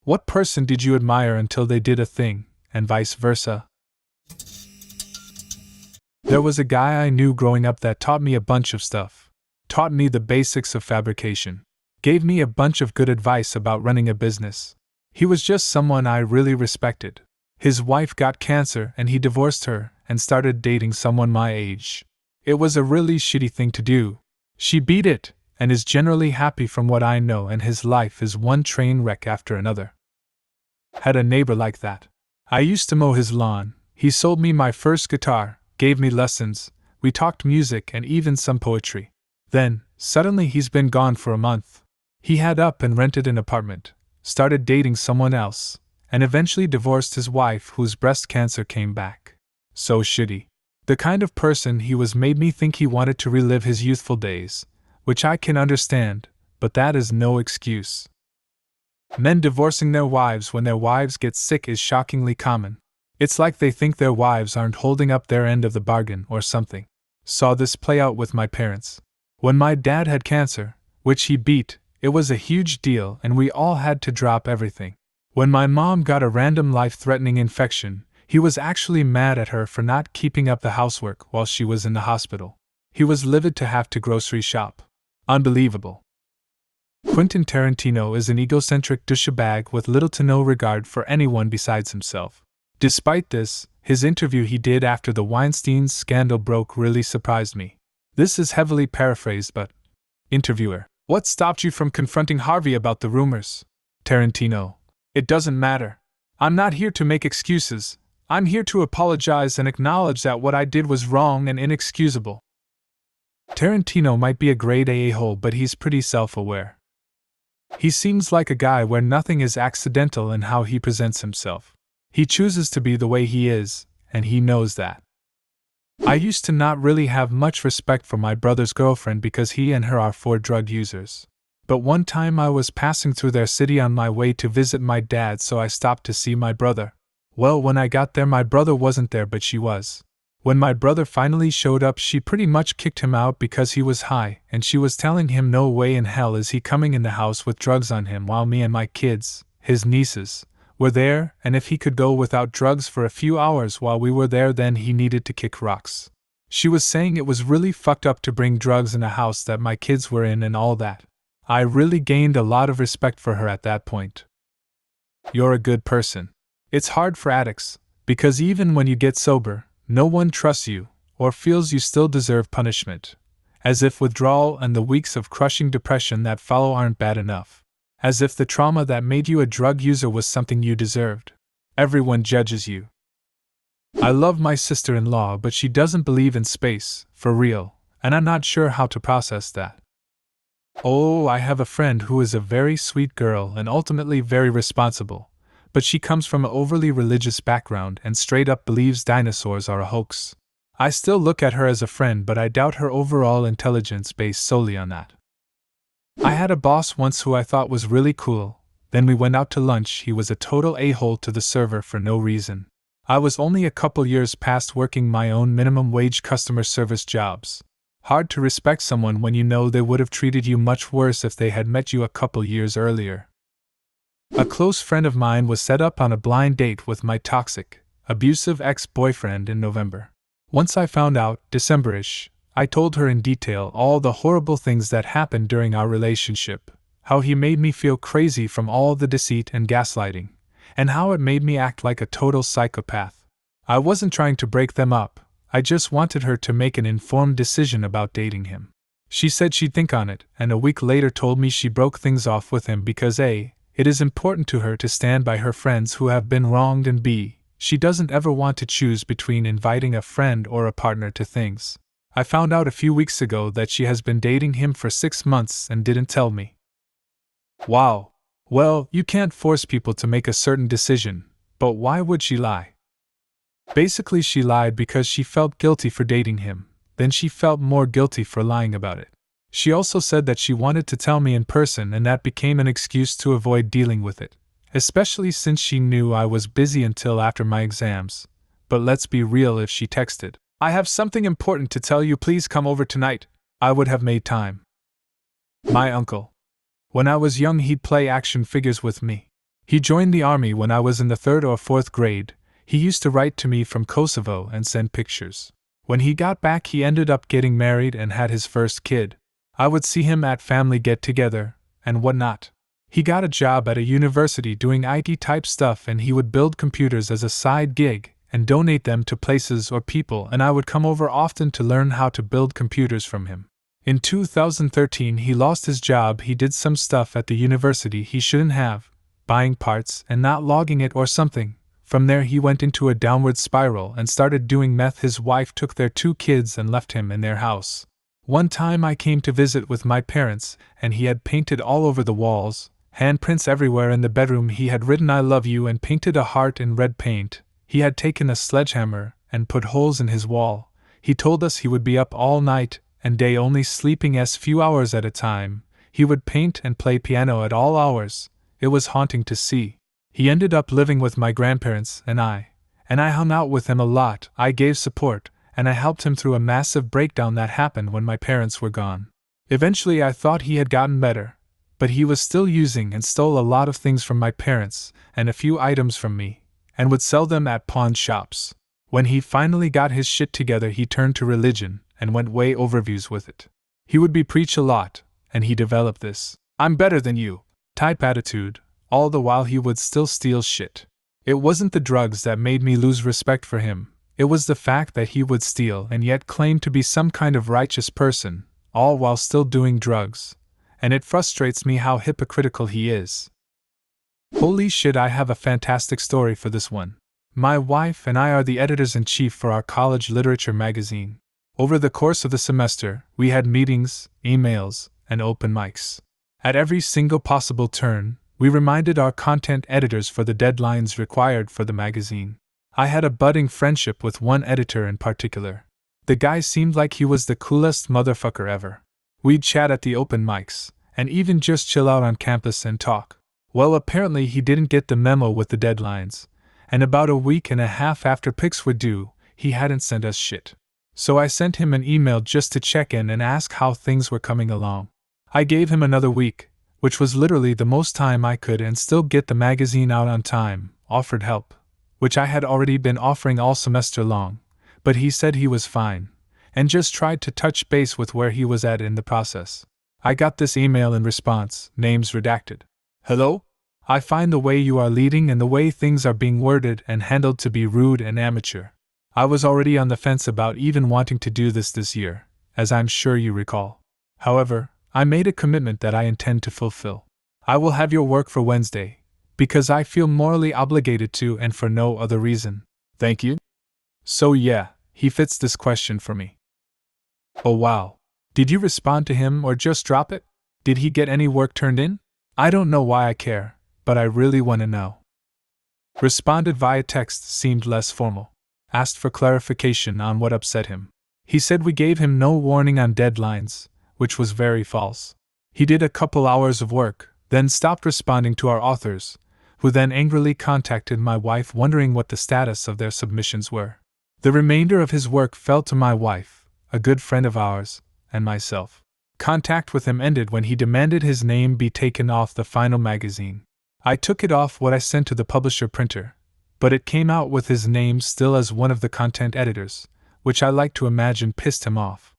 What person did you admire until they did a thing, and vice versa? There was a guy I knew growing up that taught me a bunch of stuff. Taught me the basics of fabrication. Gave me a bunch of good advice about running a business. He was just someone I really respected. His wife got cancer and he divorced her and started dating someone my age. It was a really shitty thing to do. She beat it, and is generally happy from what I know, and his life is one train wreck after another. Had a neighbor like that. I used to mow his lawn, he sold me my first guitar, gave me lessons, we talked music and even some poetry. Then, suddenly he's been gone for a month. He had up and rented an apartment, started dating someone else, and eventually divorced his wife whose breast cancer came back. So shitty. The kind of person he was made me think he wanted to relive his youthful days, which I can understand, but that is no excuse. Men divorcing their wives when their wives get sick is shockingly common. It's like they think their wives aren't holding up their end of the bargain or something. Saw this play out with my parents. When my dad had cancer, which he beat, it was a huge deal and we all had to drop everything. When my mom got a random life-threatening infection, he was actually mad at her for not keeping up the housework while she was in the hospital. He was livid to have to grocery shop. Unbelievable. Quentin Tarantino is an egocentric douchebag with little to no regard for anyone besides himself. Despite this, his interview he did after the Weinstein scandal broke really surprised me. This is heavily paraphrased, but... Interviewer: what stopped you from confronting Harvey about the rumors? Tarantino: it doesn't matter. I'm not here to make excuses. I'm here to apologize and acknowledge that what I did was wrong and inexcusable. Tarantino might be a grade A-hole, but he's pretty self-aware. He seems like a guy where nothing is accidental in how he presents himself. He chooses to be the way he is, and he knows that. I used to not really have much respect for my brother's girlfriend because he and her are 4 drug users. But one time I was passing through their city on my way to visit my dad, so I stopped to see my brother. Well, when I got there, my brother wasn't there, but she was. When my brother finally showed up, she pretty much kicked him out because he was high, and she was telling him no way in hell is he coming in the house with drugs on him while me and my kids, his nieces, were there, and if he could go without drugs for a few hours while we were there, then he needed to kick rocks. She was saying it was really fucked up to bring drugs in a house that my kids were in and all that. I really gained a lot of respect for her at that point. You're a good person. It's hard for addicts, because even when you get sober, no one trusts you, or feels you still deserve punishment. As if withdrawal and the weeks of crushing depression that follow aren't bad enough. As if the trauma that made you a drug user was something you deserved. Everyone judges you. I love my sister-in-law, but she doesn't believe in space, for real, and I'm not sure how to process that. Oh, I have a friend who is a very sweet girl and ultimately very responsible, but she comes from an overly religious background and straight up believes dinosaurs are a hoax. I still look at her as a friend, but I doubt her overall intelligence based solely on that. I had a boss once who I thought was really cool. Then we went out to lunch. He was a total a-hole to the server for no reason. I was only a couple years past working my own minimum wage customer service jobs. Hard to respect someone when you know they would have treated you much worse if they had met you a couple years earlier. A close friend of mine was set up on a blind date with my toxic, abusive ex-boyfriend in November. Once I found out, December-ish, I told her in detail all the horrible things that happened during our relationship, how he made me feel crazy from all the deceit and gaslighting, and how it made me act like a total psychopath. I wasn't trying to break them up, I just wanted her to make an informed decision about dating him. She said she'd think on it, and a week later told me she broke things off with him because A, it is important to her to stand by her friends who have been wronged, and B, she doesn't ever want to choose between inviting a friend or a partner to things. I found out a few weeks ago that she has been dating him for 6 months and didn't tell me. Wow. Well, you can't force people to make a certain decision, but why would she lie? Basically, she lied because she felt guilty for dating him, then she felt more guilty for lying about it. She also said that she wanted to tell me in person, and that became an excuse to avoid dealing with it, especially since she knew I was busy until after my exams. But let's be real, if she texted, "I have something important to tell you, please come over tonight," I would have made time. My uncle. When I was young, he'd play action figures with me. He joined the army when I was in the 3rd or 4th grade. He used to write to me from Kosovo and send pictures. When he got back, he ended up getting married and had his first kid. I would see him at family get-together and whatnot. He got a job at a university doing IT-type stuff, and he would build computers as a side gig and donate them to places or people, and I would come over often to learn how to build computers from him. In 2013, he lost his job. He did some stuff at the university he shouldn't have, buying parts and not logging it or something. From there he went into a downward spiral and started doing meth. His wife took their 2 kids and left him in their house. One time I came to visit with my parents, and he had painted all over the walls, handprints everywhere. In the bedroom he had written "I love you" and painted a heart in red paint. He had taken a sledgehammer and put holes in his wall. He told us he would be up all night and day, only sleeping a few hours at a time. He would paint and play piano at all hours. It was haunting to see. He ended up living with my grandparents, and I hung out with him a lot. I gave support, and I helped him through a massive breakdown that happened when my parents were gone. Eventually I thought he had gotten better, but he was still using and stole a lot of things from my parents and a few items from me, and would sell them at pawn shops. When he finally got his shit together, he turned to religion and went way overviews with it. He would preach a lot, and he developed this "I'm better than you" type attitude. All the while he would still steal shit. It wasn't the drugs that made me lose respect for him. It was the fact that he would steal and yet claim to be some kind of righteous person, all while still doing drugs. And it frustrates me how hypocritical he is. Holy shit, I have a fantastic story for this one. My wife and I are the editors-in-chief for our college literature magazine. Over the course of the semester, we had meetings, emails, and open mics. At every single possible turn, we reminded our content editors for the deadlines required for the magazine. I had a budding friendship with one editor in particular. The guy seemed like he was the coolest motherfucker ever. We'd chat at the open mics, and even just chill out on campus and talk. Well, apparently he didn't get the memo with the deadlines, and about a week and a half after pics were due, he hadn't sent us shit. So I sent him an email just to check in and ask how things were coming along. I gave him another week, which was literally the most time I could and still get the magazine out on time, offered help, which I had already been offering all semester long, but he said he was fine, and just tried to touch base with where he was at in the process. I got this email in response, names redacted. "Hello? I find the way you are leading and the way things are being worded and handled to be rude and amateur. I was already on the fence about even wanting to do this year, as I'm sure you recall. However, I made a commitment that I intend to fulfill. I will have your work for Wednesday, because I feel morally obligated to and for no other reason. Thank you." So yeah, he fits this question for me. Oh wow. Did you respond to him or just drop it? Did he get any work turned in? I don't know why I care, but I really want to know. Responded via text, seemed less formal. Asked for clarification on what upset him. He said we gave him no warning on deadlines, which was very false. He did a couple hours of work, then stopped responding to our authors, who then angrily contacted my wife wondering what the status of their submissions were. The remainder of his work fell to my wife, a good friend of ours, and myself. Contact with him ended when he demanded his name be taken off the final magazine. I took it off what I sent to the publisher printer, but it came out with his name still as one of the content editors, which I like to imagine pissed him off.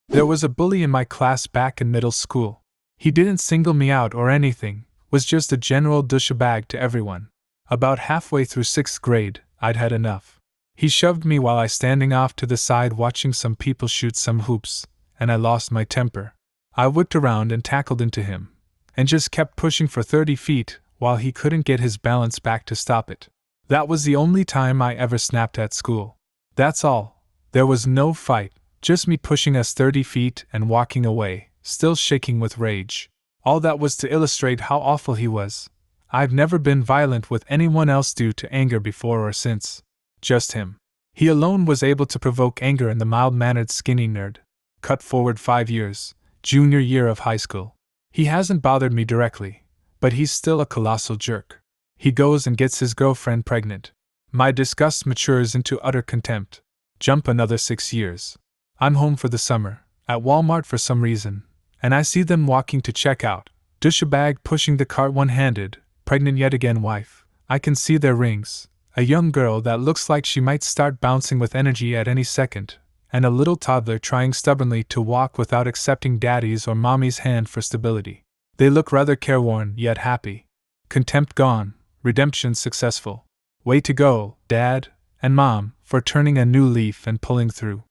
There was a bully in my class back in middle school. He didn't single me out or anything, was just a general douchebag to everyone. About halfway through 6th grade, I'd had enough. He shoved me while I standing off to the side watching some people shoot some hoops, and I lost my temper. I whipped around and tackled into him, and just kept pushing for 30 feet while he couldn't get his balance back to stop it. That was the only time I ever snapped at school. That's all. There was no fight. Just me pushing us 30 feet and walking away, still shaking with rage. All that was to illustrate how awful he was. I've never been violent with anyone else due to anger before or since. Just him. He alone was able to provoke anger in the mild-mannered skinny nerd. Cut forward 5 years, junior year of high school. He hasn't bothered me directly, but he's still a colossal jerk. He goes and gets his girlfriend pregnant. My disgust matures into utter contempt. Jump another 6 years. I'm home for the summer, at Walmart for some reason, and I see them walking to check out, douchebag pushing the cart one-handed, Pregnant yet again wife, I can see their rings, a young girl that looks like she might start bouncing with energy at any second, and a little toddler trying stubbornly to walk without accepting daddy's or mommy's hand for stability. They look rather careworn yet happy. Contempt gone, redemption successful. Way to go, Dad and Mom, for turning a new leaf and pulling through.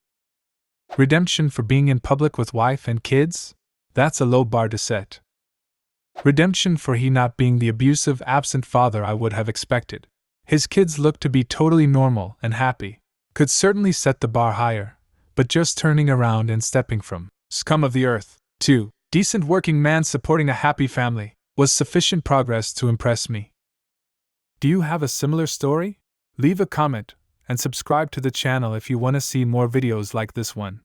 Redemption for being in public with wife and kids? That's a low bar to set. Redemption for he not being the abusive, absent father I would have expected. His kids looked to be totally normal and happy. Could certainly set the bar higher, but just turning around and stepping from scum of the earth to decent working man supporting a happy family was sufficient progress to impress me. Do you have a similar story? Leave a comment and subscribe to the channel if you want to see more videos like this one.